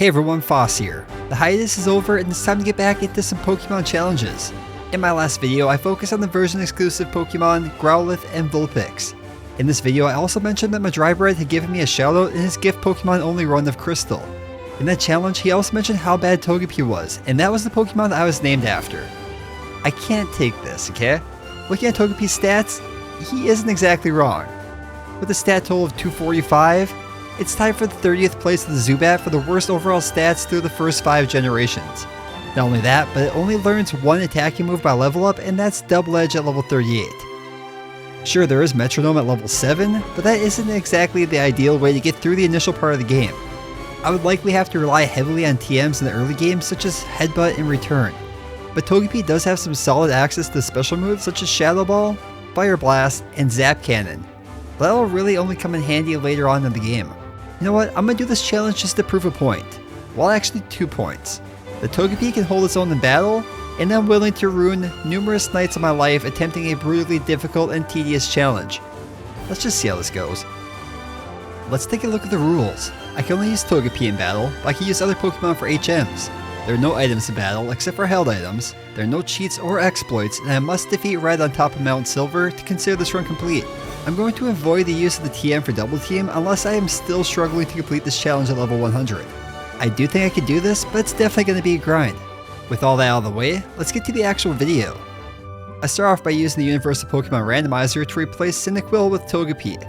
Hey everyone, Foss here. The hiatus is over and it's time to get back into some Pokemon challenges. In my last video, I focused on the version exclusive Pokemon Growlithe and Vulpix. In this video, I also mentioned that my Drybread had given me a shoutout in his gift Pokemon only run of Crystal. In that challenge, he also mentioned how bad Togepi was, and that was the Pokemon that I was named after. I can't take this, okay? Looking at Togepi's stats, he isn't exactly wrong. With a stat total of 245, it's tied for the 30th place of the Zubat for the worst overall stats through the first 5 generations. Not only that, but it only learns one attacking move by level up, and that's Double Edge at level 38. Sure, there is Metronome at level 7, but that isn't exactly the ideal way to get through the initial part of the game. I would likely have to rely heavily on TMs in the early game such as Headbutt and Return. But Togepi does have some solid access to special moves such as Shadow Ball, Fire Blast, and Zap Cannon. But that will really only come in handy later on in the game. You know what, I'm going to do this challenge just to prove a point. Well, actually 2 points. The Togepi can hold its own in battle, and I'm willing to ruin numerous nights of my life attempting a brutally difficult and tedious challenge. Let's just see how this goes. Let's take a look at the rules. I can only use Togepi in battle, but I can use other Pokemon for HMs. There are no items in battle except for held items, there are no cheats or exploits, and I must defeat Red on top of Mount Silver to consider this run complete. I'm going to avoid the use of the TM for Double Team unless I am still struggling to complete this challenge at level 100. I do think I can do this, but it's definitely going to be a grind. With all that out of the way, let's get to the actual video. I start off by using the Universal Pokemon Randomizer to replace Cyndaquil with Togepi.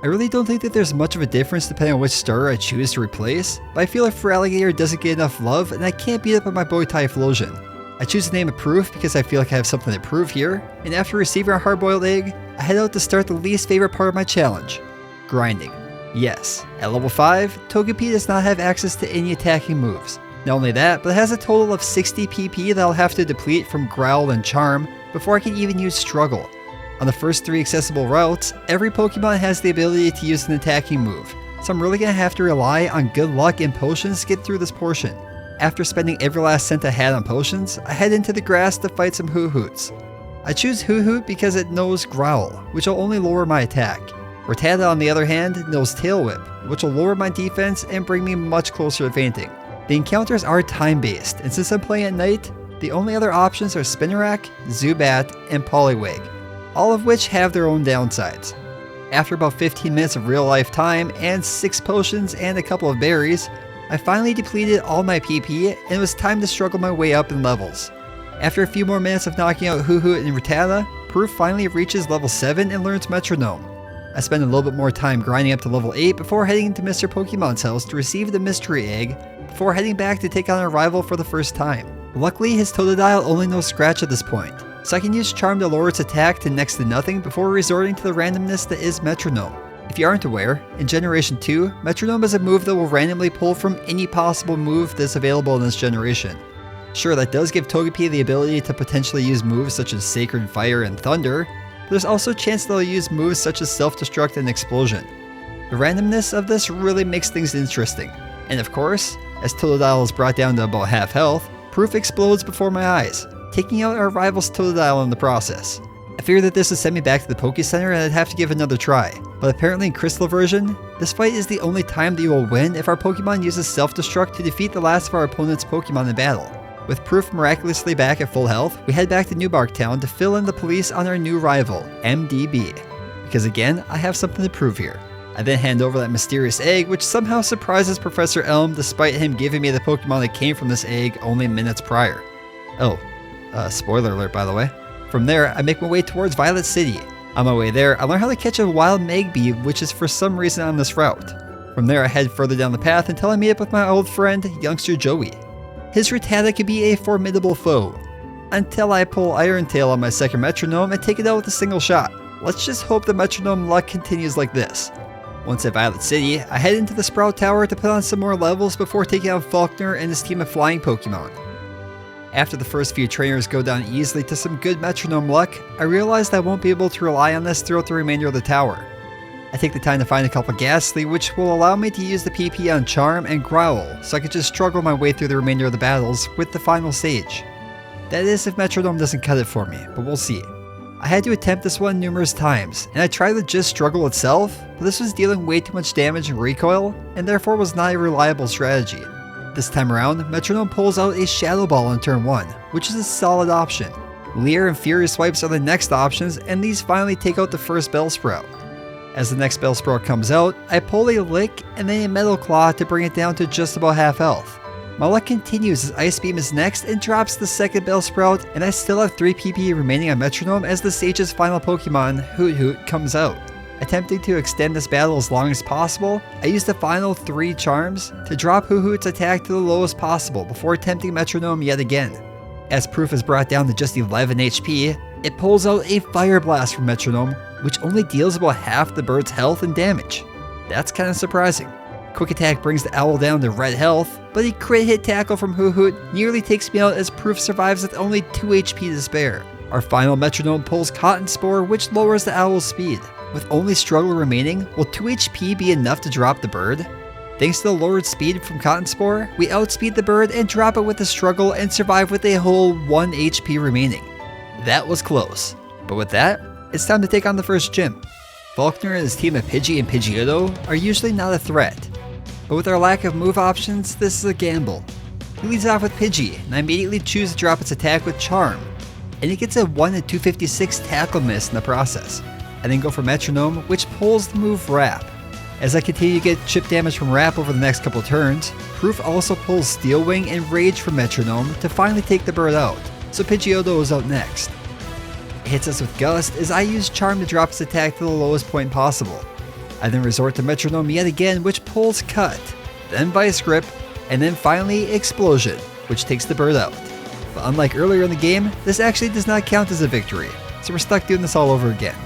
I really don't think that there's much of a difference depending on which starter I choose to replace, but I feel like Feraligatr doesn't get enough love and I can't beat up on my boy Typhlosion. I choose the name of Proof because I feel like I have something to prove here, and after receiving a hard-boiled egg, I head out to start the least favorite part of my challenge, grinding. Yes, at level 5, Togepi does not have access to any attacking moves. Not only that, but it has a total of 60 PP that I'll have to deplete from Growl and Charm before I can even use Struggle. On the first 3 accessible routes, every Pokemon has the ability to use an attacking move, so I'm really going to have to rely on good luck and potions to get through this portion. After spending every last cent I had on potions, I head into the grass to fight some Hootoots. I choose Hoothoot because it knows Growl, which will only lower my attack. Rattata on the other hand knows Tail Whip, which will lower my defense and bring me much closer to fainting. The encounters are time-based, and since I'm playing at night, the only other options are Spinarak, Zubat, and Poliwag, all of which have their own downsides. After about 15 minutes of real-life time and 6 potions and a couple of berries, I finally depleted all my PP and it was time to struggle my way up in levels. After a few more minutes of knocking out Hoothoot and Rattata, Proof finally reaches level 7 and learns Metronome. I spend a little bit more time grinding up to level 8 before heading into Mr. Pokemon's house to receive the Mystery Egg, before heading back to take on our rival for the first time. Luckily, his Totodile only knows Scratch at this point, so I can use Charm to lower its attack to next to nothing before resorting to the randomness that is Metronome. If you aren't aware, in Generation 2, Metronome is a move that will randomly pull from any possible move that's available in this generation. Sure, that does give Togepi the ability to potentially use moves such as Sacred Fire and Thunder, but there's also a chance that they'll use moves such as Self-Destruct and Explosion. The randomness of this really makes things interesting, and of course, as Totodile is brought down to about half health, Proof explodes before my eyes, taking out our rival's Totodile in the process. I figured that this would send me back to the Poké Center and I'd have to give it another try, but apparently in Crystal version, this fight is the only time that you will win if our Pokemon uses Self-Destruct to defeat the last of our opponent's Pokemon in battle. With Proof miraculously back at full health, we head back to Newbark Town to fill in the police on our new rival, MDB. Because again, I have something to prove here. I then hand over that mysterious egg, which somehow surprises Professor Elm despite him giving me the Pokemon that came from this egg only minutes prior. Oh, spoiler alert by the way. From there, I make my way towards Violet City. On my way there, I learn how to catch a wild Magby, which is for some reason on this route. From there, I head further down the path until I meet up with my old friend, Youngster Joey. His Rattata can be a formidable foe, until I pull Iron Tail on my second Metronome and take it out with a single shot. Let's just hope the Metronome luck continues like this. Once at Violet City, I head into the Sprout Tower to put on some more levels before taking on Faulkner and his team of flying Pokemon. After the first few trainers go down easily to some good Metronome luck, I realized I won't be able to rely on this throughout the remainder of the tower. I take the time to find a couple Ghastly, which will allow me to use the PP on Charm and Growl, so I can just struggle my way through the remainder of the battles with the final stage. That is if Metronome doesn't cut it for me, but we'll see. I had to attempt this one numerous times, and I tried the just struggle itself, but this was dealing way too much damage and recoil, and therefore was not a reliable strategy. This time around, Metronome pulls out a Shadow Ball on turn 1, which is a solid option. Leer and Fury Swipes are the next options, and these finally take out the first Bellsprout. As the next Bellsprout comes out, I pull a Lick and then a Metal Claw to bring it down to just about half health. My luck continues as Ice Beam is next and drops the second Bellsprout, and I still have 3 PP remaining on Metronome as the stage's final Pokemon, Hoot Hoot, comes out. Attempting to extend this battle as long as possible, I use the final 3 charms to drop Hoot Hoot's attack to the lowest possible before attempting Metronome yet again. As proof is brought down to just 11 HP, it pulls out a Fire Blast from Metronome, which only deals about half the bird's health and damage. That's kinda surprising. Quick Attack brings the owl down to red health, but a crit hit tackle from Hoot Hoot nearly takes me out as proof survives with only 2 HP to spare. Our final Metronome pulls Cotton Spore, which lowers the owl's speed. With only struggle remaining, will 2 HP be enough to drop the bird? Thanks to the lowered speed from Cotton Spore, we outspeed the bird and drop it with a struggle and survive with a whole 1 HP remaining. That was close. But with that, it's time to take on the first gym. Faulkner and his team of Pidgey and Pidgeotto are usually not a threat. But with our lack of move options, this is a gamble. He leads off with Pidgey, and I immediately choose to drop its attack with Charm. And it gets a 1 in 256 tackle miss in the process. I then go for Metronome, which pulls the move Wrap. As I continue to get chip damage from Wrap over the next couple turns, Proof also pulls Steel Wing and Rage from Metronome to finally take the bird out, so Pidgeotto is out next. It hits us with Gust as I use Charm to drop its attack to the lowest point possible. I then resort to Metronome yet again, which pulls Cut, then Vice Grip, and then finally Explosion, which takes the bird out. But unlike earlier in the game, this actually does not count as a victory, so we're stuck doing this all over again.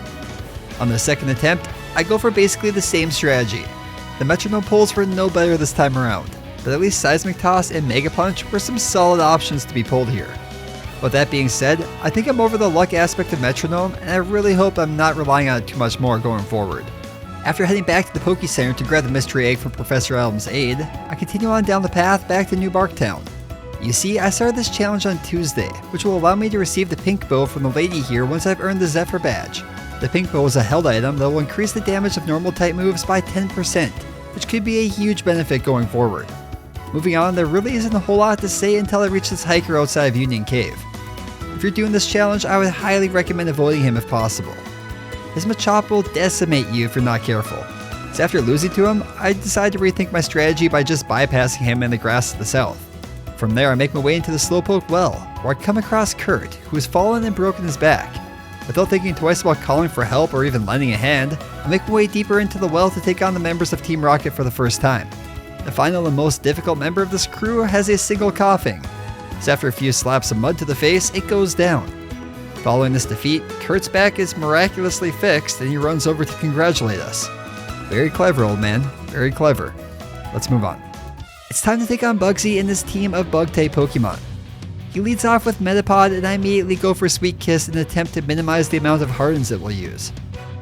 On the second attempt, I go for basically the same strategy. The Metronome pulls were no better this time around, but at least Seismic Toss and Mega Punch were some solid options to be pulled here. With that being said, I think I'm over the luck aspect of Metronome, and I really hope I'm not relying on it too much more going forward. After heading back to the Poke Center to grab the mystery egg from Professor Elm's aid, I continue on down the path back to New Barktown. You see, I started this challenge on Tuesday, which will allow me to receive the pink bow from the lady here once I've earned the Zephyr badge. The pink bow is a held item that will increase the damage of normal type moves by 10%, which could be a huge benefit going forward. Moving on, there really isn't a whole lot to say until I reach this hiker outside of Union Cave. If you're doing this challenge, I would highly recommend avoiding him if possible. His Machop will decimate you if you're not careful. So after losing to him, I decide to rethink my strategy by just bypassing him in the grass to the south. From there, I make my way into the Slowpoke well, where I come across Kurt, who has fallen and broken his back. Without thinking twice about calling for help or even lending a hand, I make my way deeper into the well to take on the members of Team Rocket for the first time. The final and most difficult member of this crew has a single coughing, so after a few slaps of mud to the face, it goes down. Following this defeat, Kurt's back is miraculously fixed and he runs over to congratulate us. Very clever, old man. Very clever. Let's move on. It's time to take on Bugsy and his team of Bug-type Pokemon. He leads off with Metapod, and I immediately go for Sweet Kiss in an attempt to minimize the amount of Hardens it will use.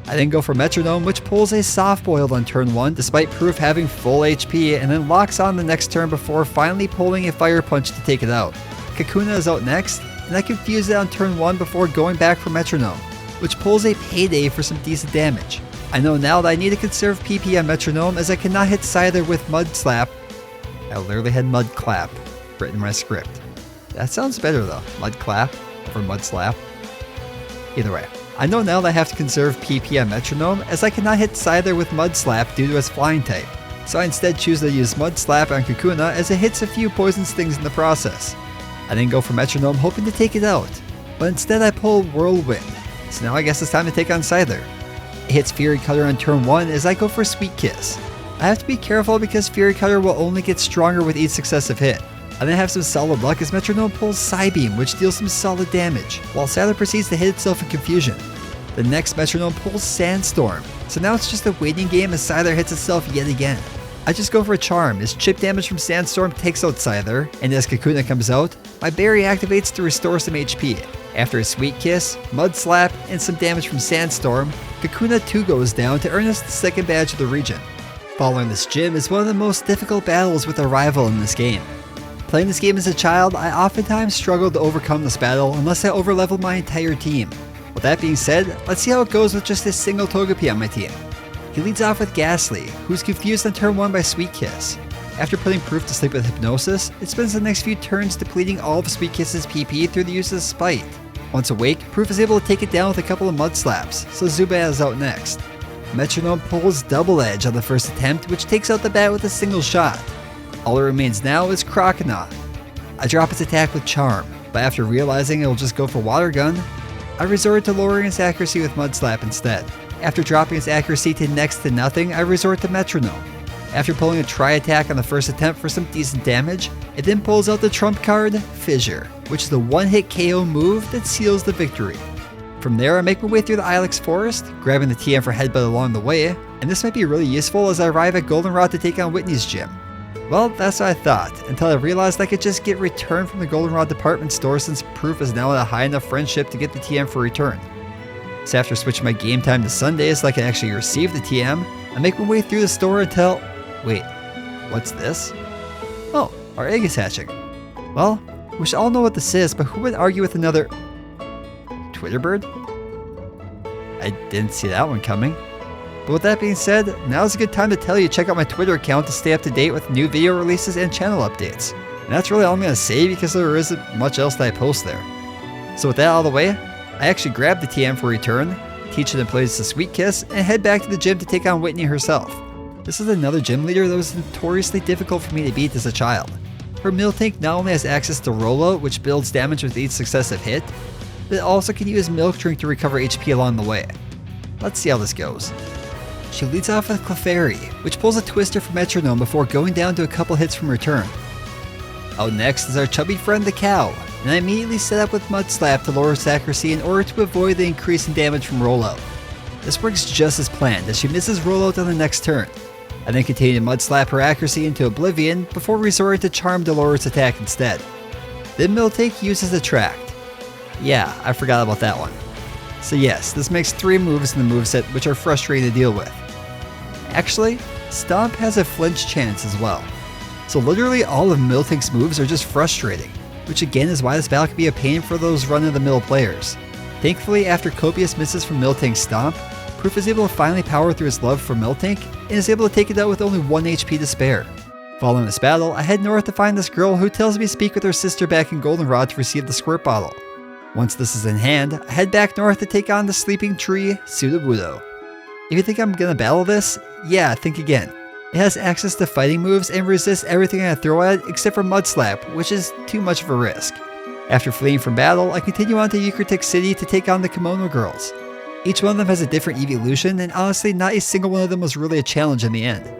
I then go for Metronome, which pulls a Soft Boiled on turn 1 despite Proof having full HP, and then locks on the next turn before finally pulling a Fire Punch to take it out. Kakuna is out next, and I confuse it on turn 1 before going back for Metronome, which pulls a Payday for some decent damage. I know now that I need to conserve PP on Metronome as I cannot hit Scyther with Mud Slap. I literally had Mud Clap written in my script. That sounds better though, Mud Clap over Mud Slap. Either way, I know now that I have to conserve PP on Metronome as I cannot hit Scyther with Mud Slap due to its flying type, so I instead choose to use Mud Slap on Kakuna as it hits a few poison stings in the process. I then go for Metronome hoping to take it out, but instead I pull Whirlwind, so now I guess it's time to take on Scyther. It hits Fury Cutter on turn 1 as I go for Sweet Kiss. I have to be careful because Fury Cutter will only get stronger with each successive hit. I then have some solid luck as Metronome pulls Psybeam, which deals some solid damage, while Scyther proceeds to hit itself in confusion. The next Metronome pulls Sandstorm, so now it's just a waiting game as Scyther hits itself yet again. I just go for a Charm as chip damage from Sandstorm takes out Scyther, and as Kakuna comes out, my berry activates to restore some HP. After a Sweet Kiss, Mud Slap, and some damage from Sandstorm, Kakuna 2 goes down to earn us the second badge of the region. Following this gym is one of the most difficult battles with a rival in this game. Playing this game as a child, I oftentimes struggled to overcome this battle unless I overleveled my entire team. With that being said, let's see how it goes with just a single Togepi on my team. He leads off with Ghastly, who's confused on turn 1 by Sweet Kiss. After putting Proof to sleep with Hypnosis, it spends the next few turns depleting all of Sweet Kiss's PP through the use of Spite. Once awake, Proof is able to take it down with a couple of Mud Slaps, so Zubat is out next. Metronome pulls Double Edge on the first attempt, which takes out the bat with a single shot. All that remains now is Croconaw. I drop its attack with Charm, but after realizing it will just go for Water Gun, I resort to lowering its accuracy with Mud Slap instead. After dropping its accuracy to next to nothing, I resort to Metronome. After pulling a Tri-Attack on the first attempt for some decent damage, it then pulls out the trump card, Fissure, which is the one-hit KO move that seals the victory. From there, I make my way through the Ilex Forest, grabbing the TM for Headbutt along the way, and this might be really useful as I arrive at Goldenrod to take on Whitney's gym. Well, that's what I thought, until I realized I could just get Return from the Goldenrod department store since Proof is now at a high enough friendship to get the TM for Return. So after switching my game time to Sundays so I can actually receive the TM, I make my way through the store until... Wait, what's this? Oh, our egg is hatching. Well, we should all know what this is, but who would argue with another... Twitter bird? I didn't see that one coming. But with that being said, now's a good time to tell you to check out my Twitter account to stay up to date with new video releases and channel updates. And that's really all I'm going to say because there isn't much else that I post there. So with that out of the way, I actually grab the TM for Return, teach the employees to Sweet Kiss, and head back to the gym to take on Whitney herself. This is another gym leader that was notoriously difficult for me to beat as a child. Her Miltank not only has access to Rollout, which builds damage with each successive hit, but it also can use Milk Drink to recover HP along the way. Let's see how this goes. She leads off with Clefairy, which pulls a Twister from Metronome before going down to a couple hits from Return. Out next is our chubby friend the Cow, and I immediately set up with Mud Slap to lower its accuracy in order to avoid the increase in damage from Rollout. This works just as planned as she misses Rollout on the next turn. I then continue to Mud Slap her accuracy into Oblivion before resorting to Charm to lower its attack instead. Then Miltank uses Attract. Yeah, I forgot about that one. So yes, this makes 3 moves in the moveset which are frustrating to deal with. Actually, Stomp has a flinch chance as well. So literally all of Miltank's moves are just frustrating, which again is why this battle can be a pain for those run-of-the-mill players. Thankfully, after copious misses from Miltank's Stomp, Proof is able to finally power through his love for Miltank and is able to take it out with only 1 HP to spare. Following this battle, I head north to find this girl who tells me to speak with her sister back in Goldenrod to receive the Squirt Bottle. Once this is in hand, I head back north to take on the Sleeping Tree, Sudowoodo. If you think I'm gonna battle this, yeah, think again. It has access to fighting moves and resists everything I throw at it except for Mud Slap, which is too much of a risk. After fleeing from battle, I continue on to Eucratic City to take on the Kimono Girls. Each one of them has a different evolution, and honestly not a single one of them was really a challenge in the end.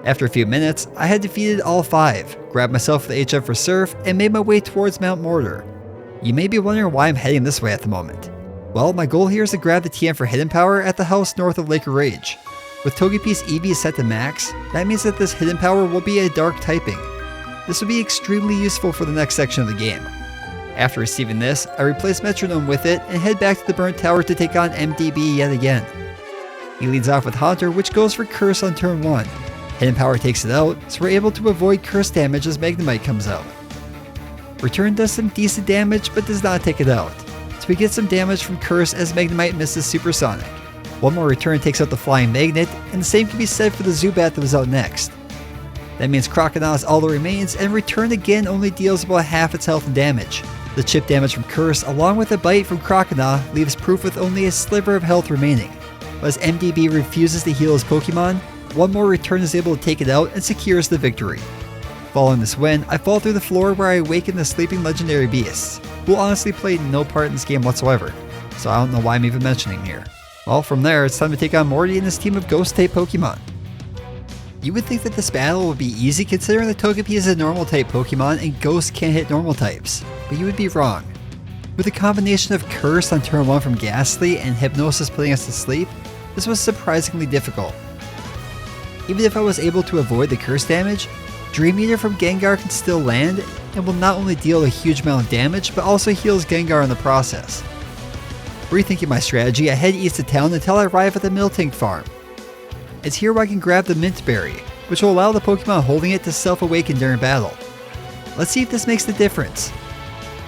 After a few minutes, I had defeated all 5, grabbed myself the HF for Surf, and made my way towards Mount Mortar. You may be wondering why I'm heading this way at the moment. Well, my goal here is to grab the TM for Hidden Power at the house north of Lake of Rage. With Togepi's EV set to max, that means that this Hidden Power will be a Dark typing. This will be extremely useful for the next section of the game. After receiving this, I replace Metronome with it and head back to the Burnt Tower to take on MDB yet again. He leads off with Haunter, which goes for Curse on turn 1. Hidden Power takes it out, so we're able to avoid Curse damage as Magnemite comes out. Return does some decent damage, but does not take it out, so we get some damage from Curse as Magnemite misses Supersonic. One more Return takes out the Flying Magnet, and the same can be said for the Zubat that was out next. That means Croconaw is all that remains, and Return again only deals about half its health and damage. The chip damage from Curse, along with a bite from Croconaw, leaves Proof with only a sliver of health remaining. But as MDB refuses to heal his Pokemon, one more Return is able to take it out and secures the victory. Following this win, I fall through the floor where I awaken the sleeping legendary beasts, who will honestly play no part in this game whatsoever, so I don't know why I'm even mentioning here. Well, from there, it's time to take on Morty and his team of Ghost-type Pokemon. You would think that this battle would be easy considering that Togepi is a normal-type Pokemon and Ghost can't hit normal types, but you would be wrong. With a combination of Curse on turn 1 from Ghastly and Hypnosis putting us to sleep, this was surprisingly difficult. Even if I was able to avoid the Curse damage, Dream Eater from Gengar can still land and will not only deal a huge amount of damage, but also heals Gengar in the process. Rethinking my strategy, I head east of town until I arrive at the Miltank farm. It's here where I can grab the Mint Berry, which will allow the Pokemon holding it to self-awaken during battle. Let's see if this makes the difference.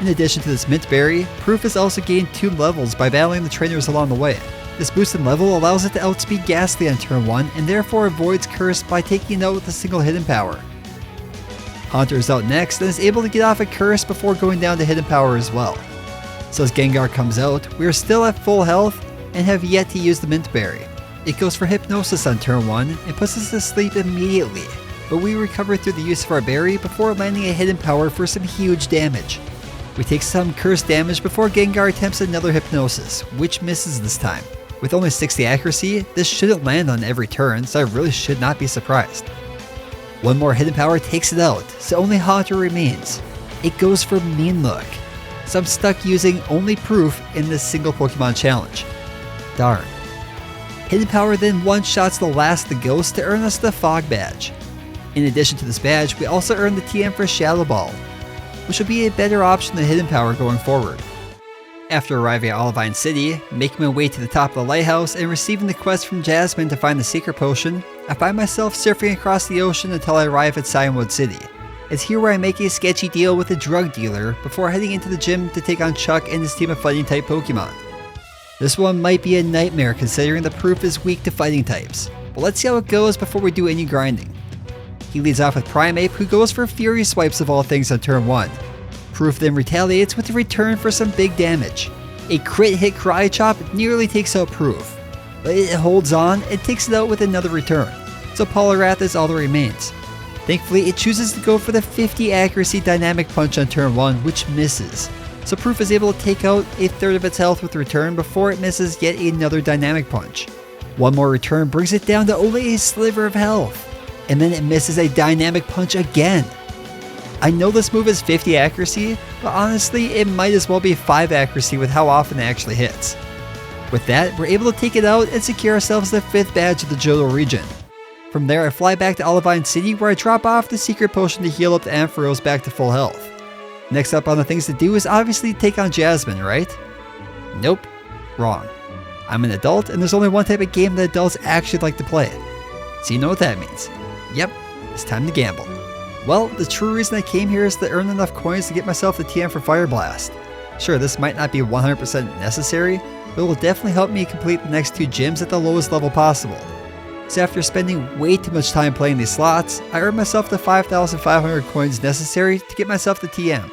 In addition to this Mint Berry, Proof has also gained 2 levels by battling the trainers along the way. This boosted level allows it to outspeed Ghastly on turn 1 and therefore avoids Curse by taking it out with a single Hidden Power. Haunter is out next and is able to get off a curse before going down to hidden power as well. So as Gengar comes out, we are still at full health and have yet to use the Mint Berry. It goes for Hypnosis on turn 1 and puts us to sleep immediately, but we recover through the use of our berry before landing a hidden power for some huge damage. We take some curse damage before Gengar attempts another Hypnosis, which misses this time. With only 60 accuracy, this shouldn't land on every turn, so I really should not be surprised. One more hidden power takes it out, so only Haunter remains. It goes for Mean Look, so I'm stuck using only Proof in this single Pokemon challenge. Darn. Hidden power then one-shots the last of the ghosts to earn us the Fog Badge. In addition to this badge, we also earn the TM for Shadow Ball, which will be a better option than hidden power going forward. After arriving at Olivine City, making my way to the top of the lighthouse and receiving the quest from Jasmine to find the secret potion, I find myself surfing across the ocean until I arrive at Cyanwood City. It's here where I make a sketchy deal with a drug dealer before heading into the gym to take on Chuck and his team of fighting type Pokemon. This one might be a nightmare considering the Proof is weak to fighting types, but let's see how it goes before we do any grinding. He leads off with Primeape, who goes for Fury Swipes of all things on turn 1. Proof then retaliates with a return for some big damage. A crit hit Karate Chop nearly takes out Proof, but it holds on and takes it out with another return, so Poliwrath is all that remains. Thankfully, it chooses to go for the 50 accuracy Dynamic Punch on turn 1, which misses, so Proof is able to take out a third of its health with return before it misses yet another Dynamic Punch. One more return brings it down to only a sliver of health, and then it misses a Dynamic Punch again. I know this move is 50 accuracy, but honestly it might as well be 5 accuracy with how often it actually hits. With that, we're able to take it out and secure ourselves the 5th badge of the Johto region. From there I fly back to Olivine City where I drop off the secret potion to heal up the Ampharos back to full health. Next up on the things to do is obviously take on Jasmine, right? Nope, wrong. I'm an adult and there's only one type of game that adults actually like to play. So you know what that means. Yep, it's time to gamble. Well, the true reason I came here is to earn enough coins to get myself the TM for Fire Blast. Sure, this might not be 100% necessary, but it will definitely help me complete the next 2 gyms at the lowest level possible. So after spending way too much time playing these slots, I earned myself the 5,500 coins necessary to get myself the TM,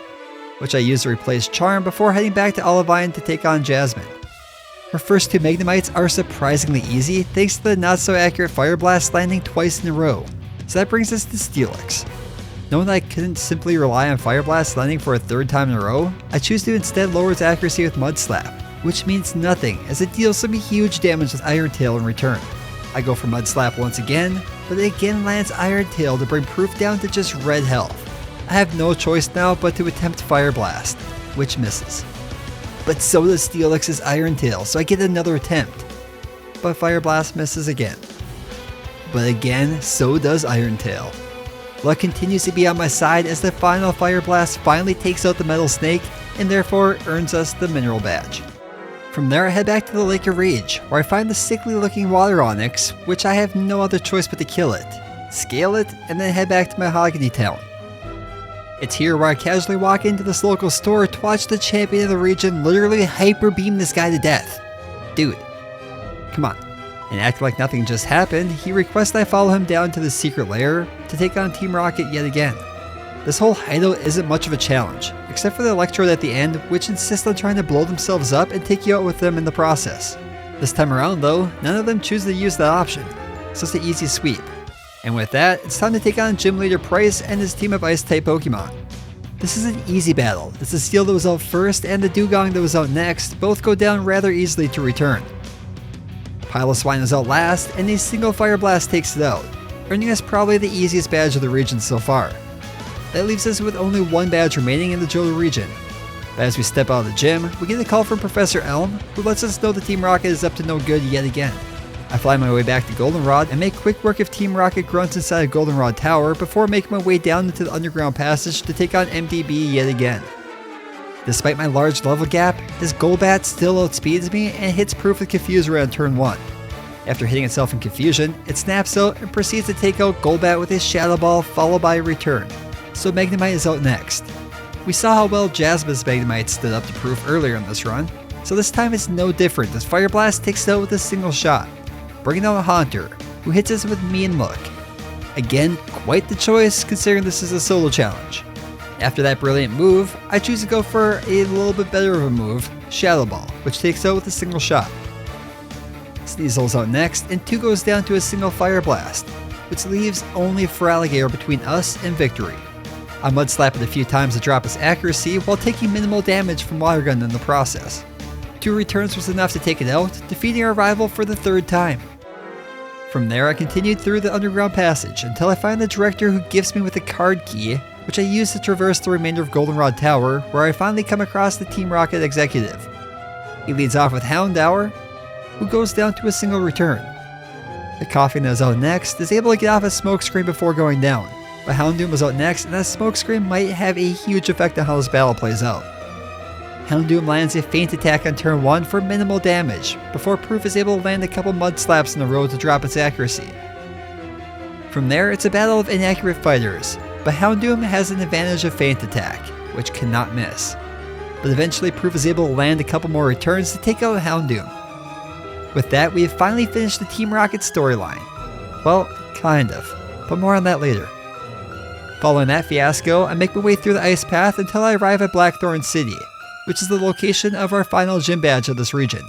which I use to replace Charm before heading back to Olivine to take on Jasmine. Her first 2 Magnemites are surprisingly easy thanks to the not so accurate Fire Blast landing twice in a row, so that brings us to Steelix. Knowing that I couldn't simply rely on Fire Blast landing for a 3rd time in a row, I choose to instead lower its accuracy with Mud Slap, which means nothing as it deals some huge damage with Iron Tail in return. I go for Mud Slap once again, but it again lands Iron Tail to bring Proof down to just red health. I have no choice now but to attempt Fire Blast, which misses. But so does Steelix's Iron Tail, so I get another attempt. But Fire Blast misses again. But again, so does Iron Tail. Luck continues to be on my side as the final Fire Blast finally takes out the Metal Snake and therefore earns us the Mineral Badge. From there I head back to the Lake of Rage, where I find the sickly looking Water Onyx, which I have no other choice but to kill it, scale it, and then head back to Mahogany Town. It's here where I casually walk into this local store to watch the champion of the region literally hyper beam this guy to death. Dude, come on. And acting like nothing just happened, he requests I follow him down to the secret lair to take on Team Rocket yet again. This whole hideout isn't much of a challenge, except for the Electrode at the end, which insists on trying to blow themselves up and take you out with them in the process. This time around though, none of them choose to use that option, so it's an easy sweep. And with that, it's time to take on Gym Leader Price and his team of Ice-type Pokemon. This is an easy battle, as the Steel that was out first and the Dugong that was out next both go down rather easily to return. Piloswine is out last, and a single Fire Blast takes it out, earning us probably the easiest badge of the region so far. That leaves us with only 1 badge remaining in the Johto region. But as we step out of the gym, we get a call from Professor Elm, who lets us know that Team Rocket is up to no good yet again. I fly my way back to Goldenrod and make quick work of Team Rocket grunts inside a Goldenrod tower before making my way down into the underground passage to take on MDB yet again. Despite my large level gap, this Golbat still outspeeds me and hits Proof with Confuse around turn 1. After hitting itself in confusion, it snaps out and proceeds to take out Golbat with his Shadow Ball followed by a return, so Magnemite is out next. We saw how well Jasmine's Magnemite stood up to Proof earlier in this run, so this time it's no different as Fire Blast takes it out with a single shot, bringing out a Haunter, who hits us with Mean Look. Again, quite the choice considering this is a solo challenge. After that brilliant move, I choose to go for a little bit better of a move, Shadow Ball, which takes out with a single shot. Sneasel's out next, and 2 goes down to a single Fire Blast, which leaves only Feraligatr between us and victory. I Mud Slap it a few times to drop its accuracy while taking minimal damage from Water Gun in the process. 2 returns was enough to take it out, defeating our rival for the 3rd time. From there I continued through the underground passage until I find the director who gifts me with a card key, which I use to traverse the remainder of Goldenrod Tower, where I finally come across the Team Rocket executive. He leads off with Houndour, who goes down to a single return. The Coughing that was out next is able to get off a Smokescreen before going down, but Houndoom was out next and that Smokescreen might have a huge effect on how this battle plays out. Houndoom lands a feint attack on turn 1 for minimal damage, before Proof is able to land a couple Mud Slaps in a row to drop its accuracy. From there, it's a battle of inaccurate fighters, but Houndoom has an advantage of feint attack, which cannot miss. But eventually Proof is able to land a couple more returns to take out Houndoom. With that, we have finally finished the Team Rocket storyline. Well, kind of, but more on that later. Following that fiasco, I make my way through the ice path until I arrive at Blackthorn City, which is the location of our final gym badge of this region.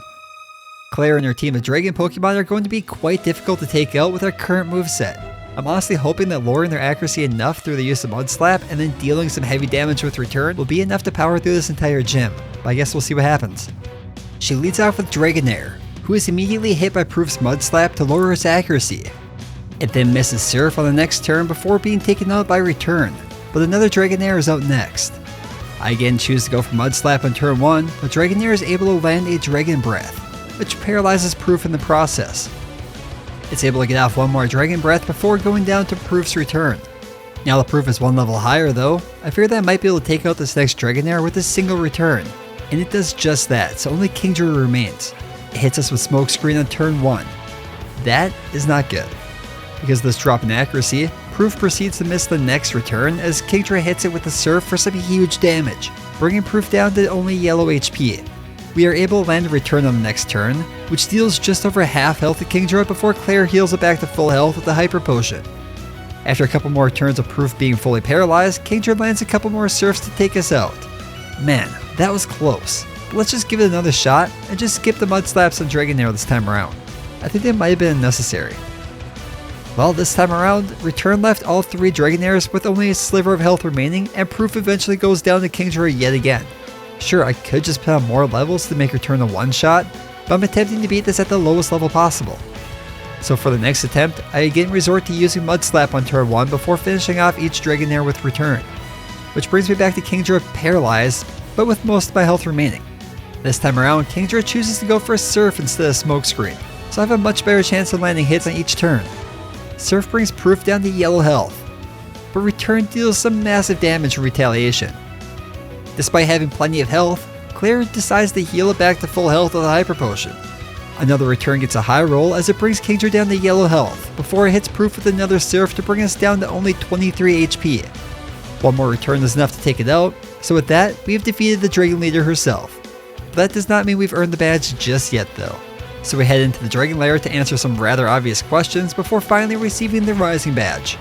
Claire and her team of Dragon Pokemon are going to be quite difficult to take out with our current moveset. I'm honestly hoping that lowering their accuracy enough through the use of Mud Slap and then dealing some heavy damage with return will be enough to power through this entire gym, but I guess we'll see what happens. She leads off with Dragonair, who is immediately hit by Proof's Mud Slap to lower its accuracy. It then misses Surf on the next turn before being taken out by return, but another Dragonair is out next. I again choose to go for Mud Slap on turn 1, but Dragonair is able to land a Dragon Breath, which paralyzes Proof in the process. It's able to get off one more Dragon Breath before going down to Proof's return. Now that Proof is 1 level higher though, I fear that I might be able to take out this next Dragonair with a single return, and it does just that, so only Kingdra remains. It hits us with Smokescreen on turn 1. That is not good. Because of this drop in accuracy, Proof proceeds to miss the next return as Kingdra hits it with a Surf for some huge damage, bringing Proof down to only yellow HP. We are able to land a return on the next turn, which deals just over half health to Kingdra before Claire heals it back to full health with a Hyper Potion. After a couple more turns of Proof being fully paralyzed, Kingdra lands a couple more Surfs to take us out. Man, that was close. But let's just give it another shot and just skip the Mud Slaps on Dragonair this time around. I think they might have been unnecessary. Well, this time around, Return left all 3 Dragonairs with only a sliver of health remaining, and Proof eventually goes down to Kingdra yet again. Sure, I could just put on more levels to make Return a one-shot, but I'm attempting to beat this at the lowest level possible. So for the next attempt, I again resort to using Mud Slap on turn 1 before finishing off each Dragonair with Return. Which brings me back to Kingdra paralyzed, but with most of my health remaining. This time around, Kingdra chooses to go for a Surf instead of Smokescreen, so I have a much better chance of landing hits on each turn. Surf brings Proof down to yellow health, but Return deals some massive damage in retaliation. Despite having plenty of health, Claire decides to heal it back to full health with a Hyper Potion. Another Return gets a high roll as it brings Kingdra down to yellow health, before it hits Proof with another Surf to bring us down to only 23 HP. One more Return is enough to take it out, so with that, we have defeated the Dragon Leader herself. But that does not mean we've earned the badge just yet though. So we head into the Dragon Lair to answer some rather obvious questions before finally receiving the Rising Badge.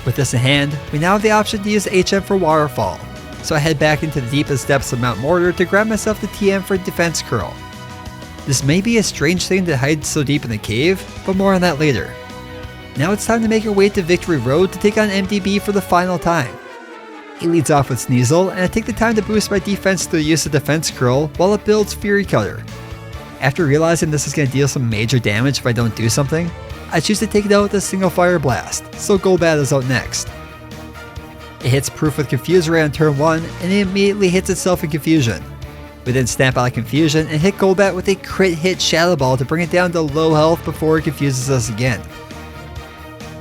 With this in hand, we now have the option to use the HM for Waterfall, so I head back into the deepest depths of Mount Mortar to grab myself the TM for Defense Curl. This may be a strange thing to hide so deep in the cave, but more on that later. Now it's time to make our way to Victory Road to take on MDB for the final time. He leads off with Sneasel, and I take the time to boost my defense through the use of Defense Curl while it builds Fury Cutter. After realizing this is going to deal some major damage if I don't do something, I choose to take it out with a single Fire Blast, so Golbat is out next. It hits Proof with Confuse Ray on turn 1, and it immediately hits itself in Confusion. We then snap out of Confusion and hit Golbat with a crit hit Shadow Ball to bring it down to low health before it confuses us again.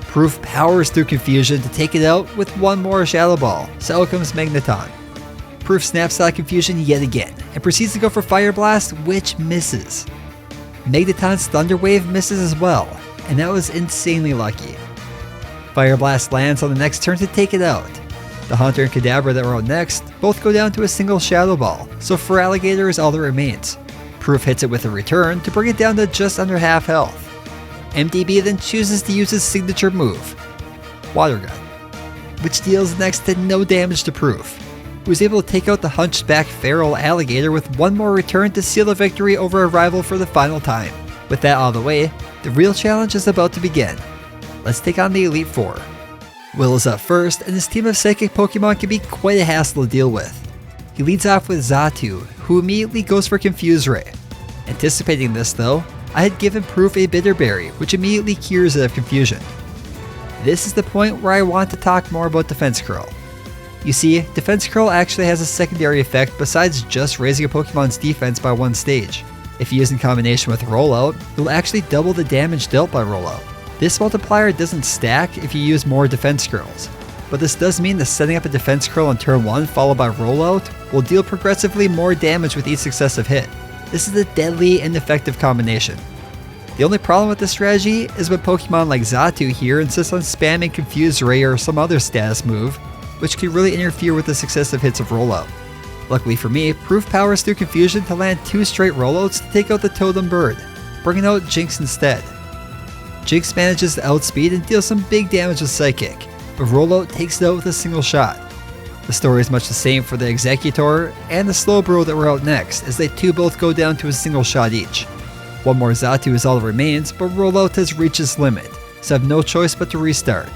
Proof powers through Confusion to take it out with one more Shadow Ball, so out comes Magneton. Proof snaps out of Confusion yet again, and proceeds to go for Fire Blast, which misses. Magneton's Thunder Wave misses as well, and that was insanely lucky. Fire Blast lands on the next turn to take it out. The Haunter and Kadabra that were out next both go down to a single Shadow Ball, so Feraligatr is all that remains. Proof hits it with a Return to bring it down to just under half health. MDB then chooses to use his signature move. Water Gun, which deals next to no damage to Proof, who was able to take out the hunchback feral alligator with one more return to seal the victory over a rival for the final time. With that out of the way, the real challenge is about to begin. Let's take on the Elite Four. Will is up first, and his team of psychic Pokemon can be quite a hassle to deal with. He leads off with Xatu, who immediately goes for Confuse Ray. Anticipating this though, I had given Proof a Bitter Berry, which immediately cures it of confusion. This is the point where I want to talk more about Defense Curl. You see, Defense Curl actually has a secondary effect besides just raising a Pokemon's defense by one stage. If you use in combination with Rollout, it will actually double the damage dealt by Rollout. This multiplier doesn't stack if you use more Defense Curls, but this does mean that setting up a Defense Curl on turn 1 followed by Rollout will deal progressively more damage with each successive hit. This is a deadly and effective combination. The only problem with this strategy is when Pokemon like Xatu here insist on spamming Confuse Ray or some other status move, which can really interfere with the successive hits of Rollout. Luckily for me, Proof powers through Confusion to land 2 straight Rollouts to take out the Totem Bird, bringing out Jinx instead. Jinx manages to outspeed and deal some big damage with Psychic, but Rollout takes it out with a single shot. The story is much the same for the Executor and the Slowbro that were out next, as they too both go down to a single shot each. One more Xatu is all that remains, but Rollout has reached its limit, so I have no choice but to restart.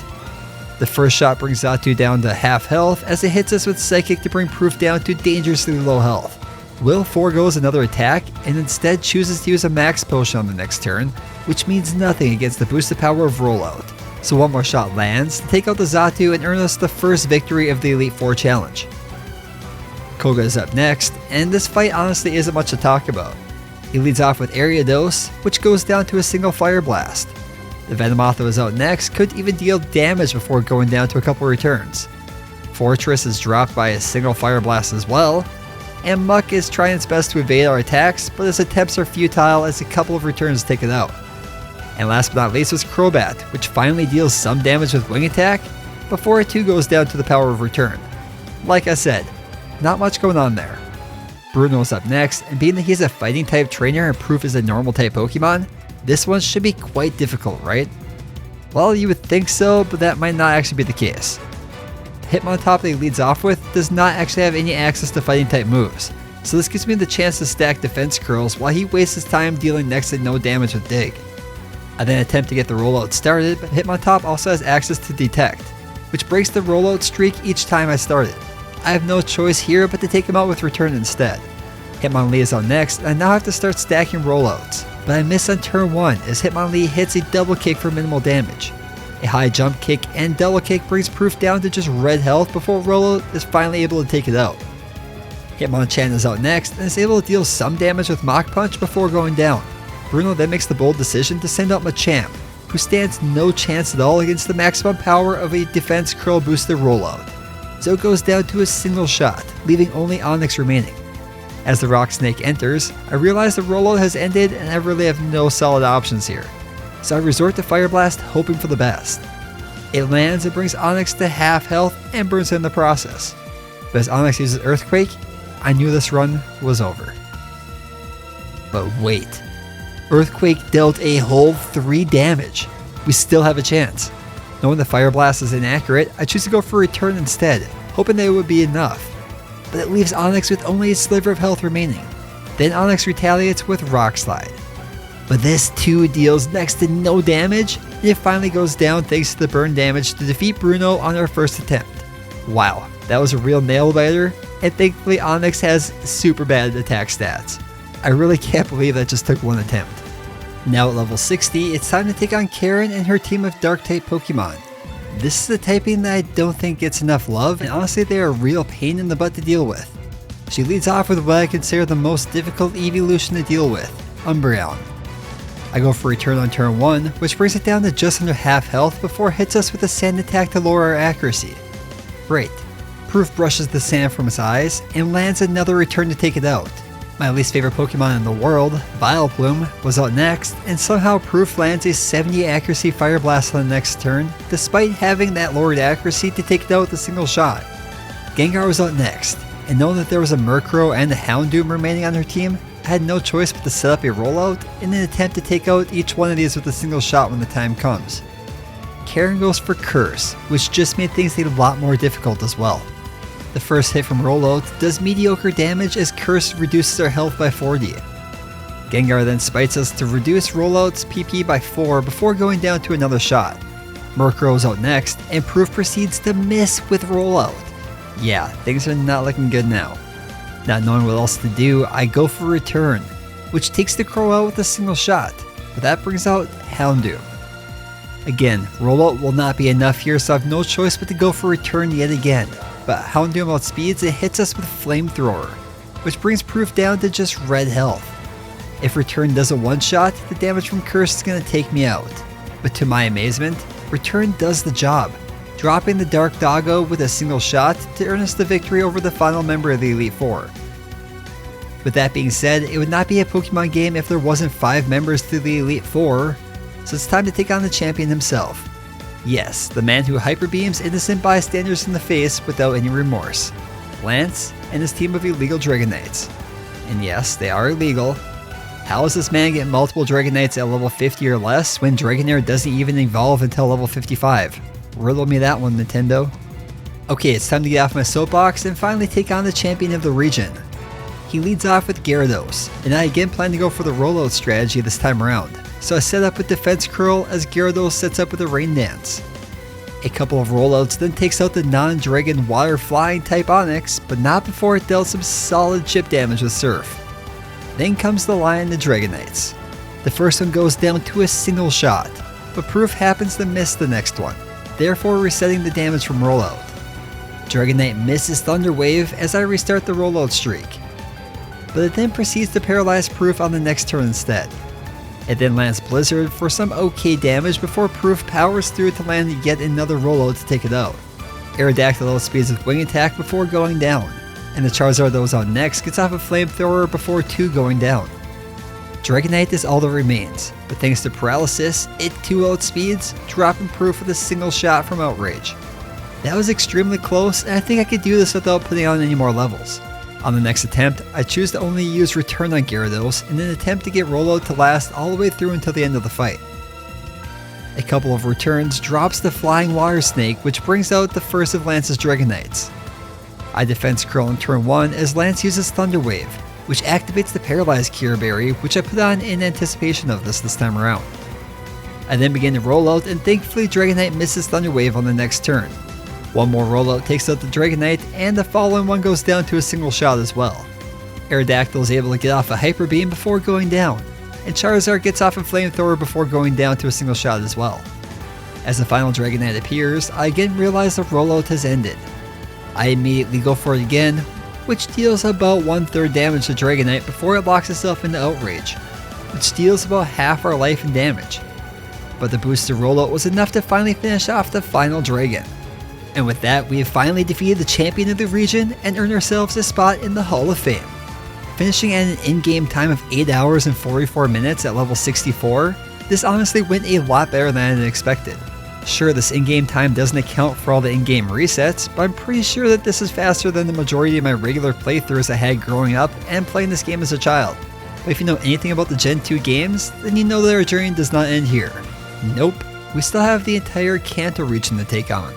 The first shot brings Xatu down to half health as it hits us with Psychic to bring Proof down to dangerously low health. Will forgoes another attack and instead chooses to use a Max Potion on the next turn, which means nothing against the boosted power of Rollout. So one more shot lands to take out the Xatu and earn us the first victory of the Elite Four challenge. Koga is up next, and this fight honestly isn't much to talk about. He leads off with Ariados, which goes down to a single Fire Blast. The Venomoth that was out next could even deal damage before going down to a couple returns. Fortress is dropped by a single Fire Blast as well, and Muck is trying its best to evade our attacks, but his attempts are futile as a couple of returns take it out. And last but not least was Crobat, which finally deals some damage with Wing Attack, before it too goes down to the power of Return. Like I said, not much going on there. Bruno is up next, and being that he's a fighting type trainer and Proof is a normal type Pokemon, this one should be quite difficult, right? Well, you would think so, but that might not actually be the case. Hitmontop that he leads off with does not actually have any access to fighting type moves, so this gives me the chance to stack Defense Curls while he wastes his time dealing next to no damage with Dig. I then attempt to get the rollout started, but Hitmontop also has access to Detect, which breaks the rollout streak each time I start it. I have no choice here but to take him out with Return instead. Hitmonlee is on next, and I now have to start stacking rollouts, but I miss on turn 1 as Hitmonlee hits a double kick for minimal damage. A high jump kick and double kick brings Proof down to just red health before Rollout is finally able to take it out. Hitmonchan is out next and is able to deal some damage with Mach Punch before going down. Bruno then makes the bold decision to send out Machamp, who stands no chance at all against the maximum power of a Defense Curl boosted Rollout, so it goes down to a single shot, leaving only Onix remaining. As the Rock Snake enters, I realize the Rollout has ended and I really have no solid options here, so I resort to Fire Blast hoping for the best. It lands and brings Onix to half health and burns him in the process, but as Onix uses Earthquake, I knew this run was over. But wait, Earthquake dealt a whole 3 damage. We still have a chance. Knowing the Fire Blast is inaccurate, I choose to go for Return instead, hoping that it would be enough. But it leaves Onix with only a sliver of health remaining. Then Onix retaliates with Rock Slide. But this too deals next to no damage, and it finally goes down thanks to the burn damage to defeat Bruno on our first attempt. Wow, that was a real nail biter, and thankfully Onix has super bad attack stats. I really can't believe that just took one attempt. Now at level 60, it's time to take on Karen and her team of Dark-type Pokemon. This is a typing that I don't think gets enough love, and honestly they are a real pain in the butt to deal with. She leads off with what I consider the most difficult evolution to deal with, Umbreon. I go for Return on turn 1, which brings it down to just under half health before it hits us with a Sand Attack to lower our accuracy. Great. Proof brushes the sand from his eyes and lands another Return to take it out. My least favorite Pokemon in the world, Vileplume, was out next, and somehow Proof lands a 70 accuracy Fire Blast on the next turn, despite having that lowered accuracy to take it out with a single shot. Gengar was out next, and knowing that there was a Murkrow and a Houndoom remaining on her team, I had no choice but to set up a rollout in an attempt to take out each one of these with a single shot when the time comes. Karen goes for Curse, which just made things a lot more difficult as well. The first hit from Rollout does mediocre damage as Curse reduces our health by 40. Gengar then spites us to reduce Rollout's PP by 4 before going down to another shot. Murkrow's out next, and Proof proceeds to miss with Rollout. Yeah, things are not looking good now. Not knowing what else to do, I go for Return, which takes the Crow out with a single shot, but that brings out Houndoom. Again, Rollout will not be enough here, so I have no choice but to go for Return yet again, but Houndoom outspeeds and hits us with Flamethrower, which brings Proof down to just red health. If Return does a one-shot, the damage from Curse is going to take me out, but to my amazement, Return does the job, dropping the Dark Doggo with a single shot to earn us the victory over the final member of the Elite Four. With that being said, it would not be a Pokemon game if there wasn't 5 members to the Elite Four, so it's time to take on the champion himself. Yes, the man who hyper beams innocent bystanders in the face without any remorse. Lance and his team of illegal Dragonites. And yes, they are illegal. How is this man getting multiple Dragonites at level 50 or less when Dragonair doesn't even evolve until level 55? Riddle me that one, Nintendo. Okay, it's time to get off my soapbox and finally take on the champion of the region. He leads off with Gyarados, and I again plan to go for the rollout strategy this time around, so I set up with Defense Curl as Gyarados sets up with a Rain Dance. A couple of rollouts then takes out the non-dragon water flying type Onix, but not before it dealt some solid chip damage with Surf. Then comes the line of Dragonites. The first one goes down to a single shot, but Proof happens to miss the next one, therefore resetting the damage from rollout. Dragonite misses Thunder Wave as I restart the rollout streak, but it then proceeds to paralyze Proof on the next turn instead. It then lands Blizzard for some okay damage before Proof powers through to land yet another rollout to take it out. Aerodactyl outspeeds with Wing Attack before going down, and the Charizard that was on next gets off a Flamethrower before 2 going down. Dragonite is all that remains, but thanks to Paralysis, it 2 outspeeds, dropping Proof with a single shot from Outrage. That was extremely close, and I think I could do this without putting on any more levels. On the next attempt, I choose to only use Return on Gyarados in an attempt to get Rollout to last all the way through until the end of the fight. A couple of returns drops the Flying Water Snake, which brings out the first of Lance's Dragonites. I Defense Curl in turn 1 as Lance uses Thunder Wave, which activates the Paralyzed Cure Berry, which I put on in anticipation of this time around. I then begin to roll out, and thankfully Dragonite misses Thunder Wave on the next turn. One more rollout takes out the Dragonite, and the following one goes down to a single shot as well. Aerodactyl is able to get off a Hyper Beam before going down, and Charizard gets off a Flamethrower before going down to a single shot as well. As the final Dragonite appears, I again realize the rollout has ended. I immediately go for it again, which deals about 1/3 damage to Dragonite before it locks itself into Outrage, which deals about half our life and damage. But the boosted rollout was enough to finally finish off the final Dragon. And with that, we have finally defeated the champion of the region and earned ourselves a spot in the Hall of Fame. Finishing at an in-game time of 8 hours and 44 minutes at level 64, this honestly went a lot better than I had expected. Sure, this in-game time doesn't account for all the in-game resets, but I'm pretty sure that this is faster than the majority of my regular playthroughs I had growing up and playing this game as a child. But if you know anything about the Gen 2 games, then you know that our journey does not end here. Nope, we still have the entire Kanto region to take on.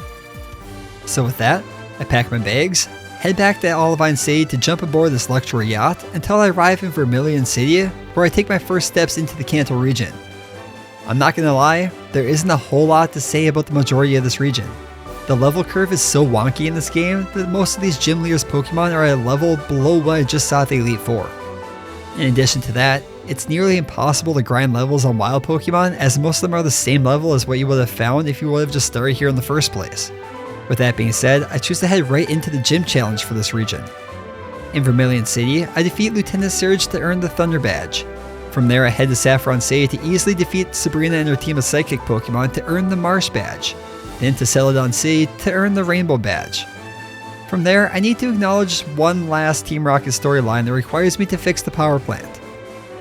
So with that, I pack my bags, head back to Olivine City to jump aboard this luxury yacht until I arrive in Vermilion City, where I take my first steps into the Kanto region. I'm not gonna lie, there isn't a whole lot to say about the majority of this region. The level curve is so wonky in this game that most of these Gym Leaders Pokemon are at a level below what I just saw at the Elite Four. In addition to that, it's nearly impossible to grind levels on wild Pokemon, as most of them are the same level as what you would have found if you would have just started here in the first place. With that being said, I choose to head right into the gym challenge for this region. In Vermilion City, I defeat Lieutenant Surge to earn the Thunder Badge. From there, I head to Saffron City to easily defeat Sabrina and her team of Psychic Pokemon to earn the Marsh Badge, then to Celadon City to earn the Rainbow Badge. From there, I need to acknowledge one last Team Rocket storyline that requires me to fix the power plant.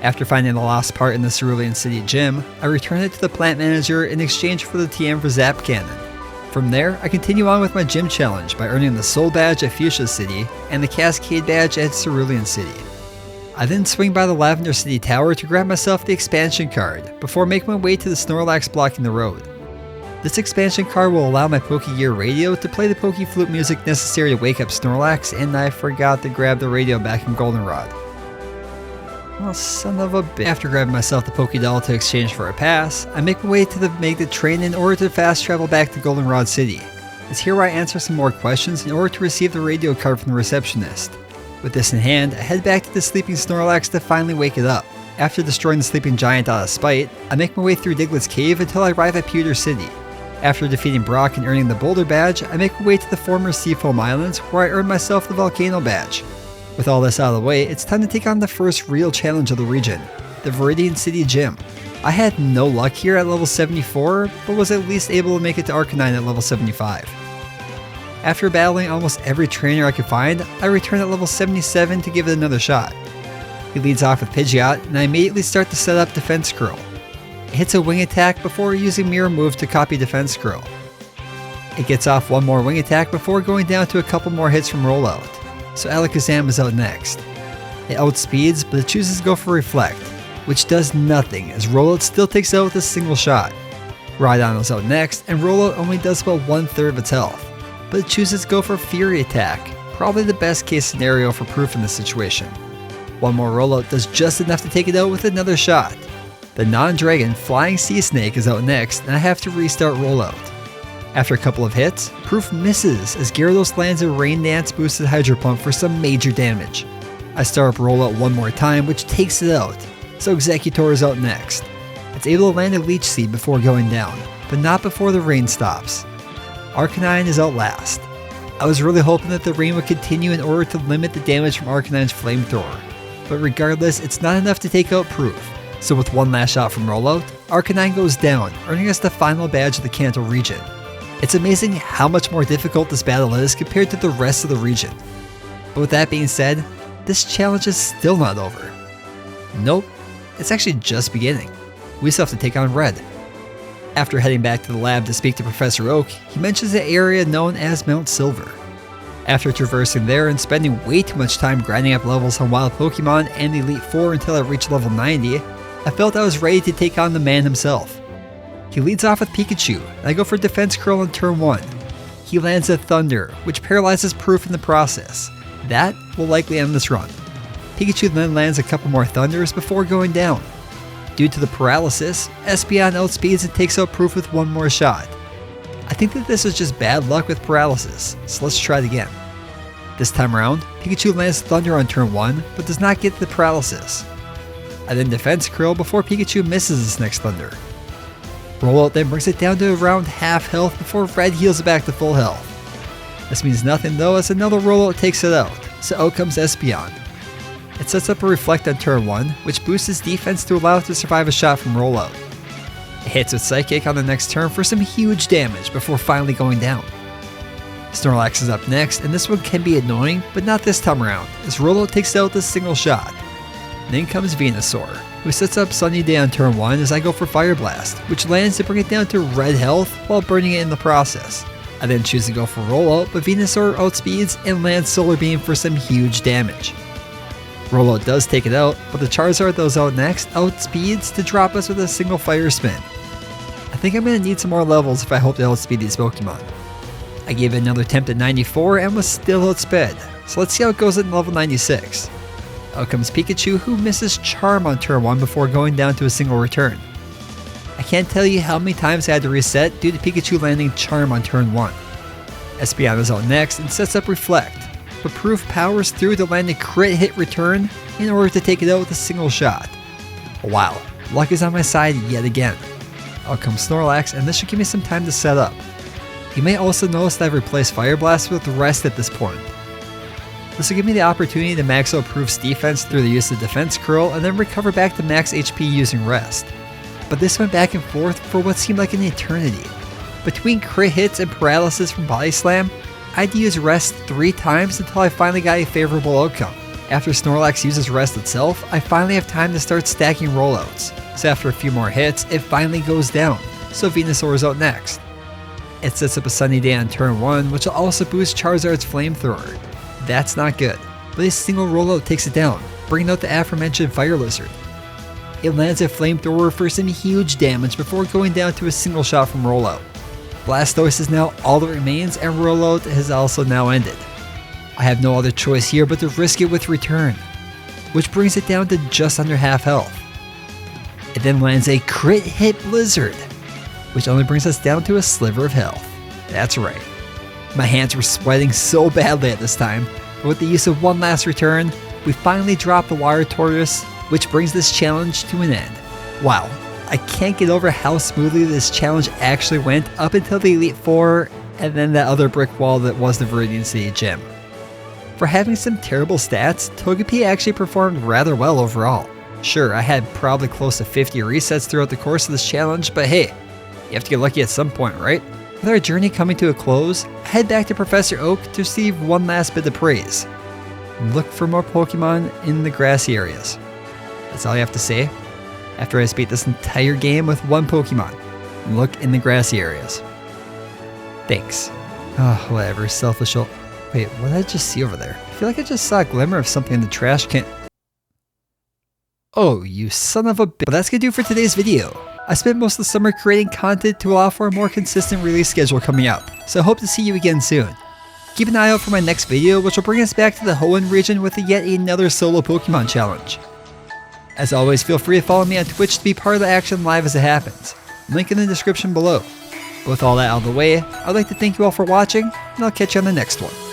After finding the lost part in the Cerulean City gym, I return it to the plant manager in exchange for the TM for Zap Cannon. From there, I continue on with my gym challenge by earning the Soul Badge at Fuchsia City and the Cascade Badge at Cerulean City. I then swing by the Lavender City Tower to grab myself the expansion card, before making my way to the Snorlax blocking the road. This expansion card will allow my Pokegear radio to play the Pokeflute music necessary to wake up Snorlax, and I forgot to grab the radio back in Goldenrod. Well, son of a bitch. After grabbing myself the Pokédoll to exchange for a pass, I make my way to the Magnet train in order to fast travel back to Goldenrod City. It's here where I answer some more questions in order to receive the radio card from the receptionist. With this in hand, I head back to the sleeping Snorlax to finally wake it up. After destroying the sleeping giant out of spite, I make my way through Diglett's cave until I arrive at Pewter City. After defeating Brock and earning the Boulder Badge, I make my way to the former Seafoam Islands where I earn myself the Volcano Badge. With all this out of the way, it's time to take on the first real challenge of the region, the Viridian City Gym. I had no luck here at level 74, but was at least able to make it to Arcanine at level 75. After battling almost every trainer I could find, I return at level 77 to give it another shot. He leads off with Pidgeot, and I immediately start to set up Defense Curl. It hits a wing attack before using Mirror Move to copy Defense Curl. It gets off one more wing attack before going down to a couple more hits from Rollout, so Alakazam is out next. It outspeeds, but it chooses to go for Reflect, which does nothing as Rollout still takes out with a single shot. Rhydon is out next, and Rollout only does about 1/3 of its health, but it chooses to go for Fury Attack, probably the best case scenario for proof in this situation. One more Rollout does just enough to take it out with another shot. The non-dragon Flying Sea Snake is out next, and I have to restart Rollout. After a couple of hits, Proof misses as Gyarados lands a Rain Dance boosted Hydro Pump for some major damage. I start up Rollout one more time, which takes it out, so Exeggutor is out next. It's able to land a Leech Seed before going down, but not before the rain stops. Arcanine is out last. I was really hoping that the rain would continue in order to limit the damage from Arcanine's Flamethrower, but regardless, it's not enough to take out Proof. So with one last shot from Rollout, Arcanine goes down, earning us the final badge of the Kanto region. It's amazing how much more difficult this battle is compared to the rest of the region. But with that being said, this challenge is still not over. Nope, it's actually just beginning. We still have to take on Red. After heading back to the lab to speak to Professor Oak, he mentions the area known as Mount Silver. After traversing there and spending way too much time grinding up levels on wild Pokemon and Elite Four until I reached level 90, I felt I was ready to take on the man himself. He leads off with Pikachu, and I go for Defense Curl on turn 1. He lands a Thunder, which paralyzes Proof in the process. That will likely end this run. Pikachu then lands a couple more Thunders before going down. Due to the paralysis, Espeon outspeeds and takes out Proof with one more shot. I think that this is just bad luck with paralysis, so let's try it again. This time around, Pikachu lands Thunder on turn 1, but does not get the paralysis. I then Defense Curl before Pikachu misses his next Thunder. Rollout then brings it down to around half health before Red heals it back to full health. This means nothing though as another Rollout takes it out, so out comes Espeon. It sets up a Reflect on turn 1, which boosts its defense to allow it to survive a shot from Rollout. It hits with Psychic on the next turn for some huge damage before finally going down. Snorlax is up next, and this one can be annoying, but not this time around, as Rollout takes it out with a single shot. Then comes Venusaur, who sets up Sunny Day on turn 1 as I go for Fire Blast, which lands to bring it down to red health while burning it in the process. I then choose to go for Rollout, but Venusaur outspeeds and lands Solar Beam for some huge damage. Rollout does take it out, but the Charizard that was out next outspeeds to drop us with a single Fire Spin. I think I'm going to need some more levels if I hope to outspeed these Pokemon. I gave it another attempt at 94 and was still outsped, so let's see how it goes at level 96. Out comes Pikachu, who misses Charm on turn 1 before going down to a single return. I can't tell you how many times I had to reset due to Pikachu landing Charm on turn 1. Espeon is out next and sets up Reflect, but Proof powers through to land a crit hit return in order to take it out with a single shot. Wow, luck is on my side yet again. Out comes Snorlax, and this should give me some time to set up. You may also notice that I've replaced Fire Blast with Rest at this point. This will give me the opportunity to max out Proof's defense through the use of Defense Curl and then recover back to max HP using Rest. But this went back and forth for what seemed like an eternity. Between crit hits and paralysis from Body Slam, I had to use Rest 3 times until I finally got a favorable outcome. After Snorlax uses Rest itself, I finally have time to start stacking rollouts. So after a few more hits, it finally goes down, so Venusaur is out next. It sets up a Sunny Day on turn 1, which will also boost Charizard's Flamethrower. That's not good, but a single rollout takes it down, bringing out the aforementioned Fire Lizard. It lands a Flamethrower for some huge damage before going down to a single shot from rollout. Blastoise is now all that remains, and rollout has also now ended. I have no other choice here but to risk it with return, which brings it down to just under half health. It then lands a crit hit Blizzard, which only brings us down to a sliver of health. That's right. My hands were sweating so badly at this time, but with the use of one last return, we finally drop the Water Tortoise, which brings this challenge to an end. Wow, I can't get over how smoothly this challenge actually went up until the Elite Four and then that other brick wall that was the Viridian City Gym. For having some terrible stats, Togepi actually performed rather well overall. Sure, I had probably close to 50 resets throughout the course of this challenge, but hey, you have to get lucky at some point, right? With our journey coming to a close, I head back to Professor Oak to receive one last bit of praise. Look for more Pokemon in the grassy areas. That's all you have to say. After I just beat this entire game with one Pokemon, look in the grassy areas. Thanks. Oh, whatever, selfish old... Wait, what did I just see over there? I feel like I just saw a glimmer of something in the trash can. Oh, you son of a bitch. But that's gonna do for today's video. I spent most of the summer creating content to allow for a more consistent release schedule coming up, so I hope to see you again soon. Keep an eye out for my next video, which will bring us back to the Hoenn region with yet another solo Pokemon challenge. As always, feel free to follow me on Twitch to be part of the action live as it happens. Link in the description below. But with all that out of the way, I'd like to thank you all for watching, and I'll catch you on the next one.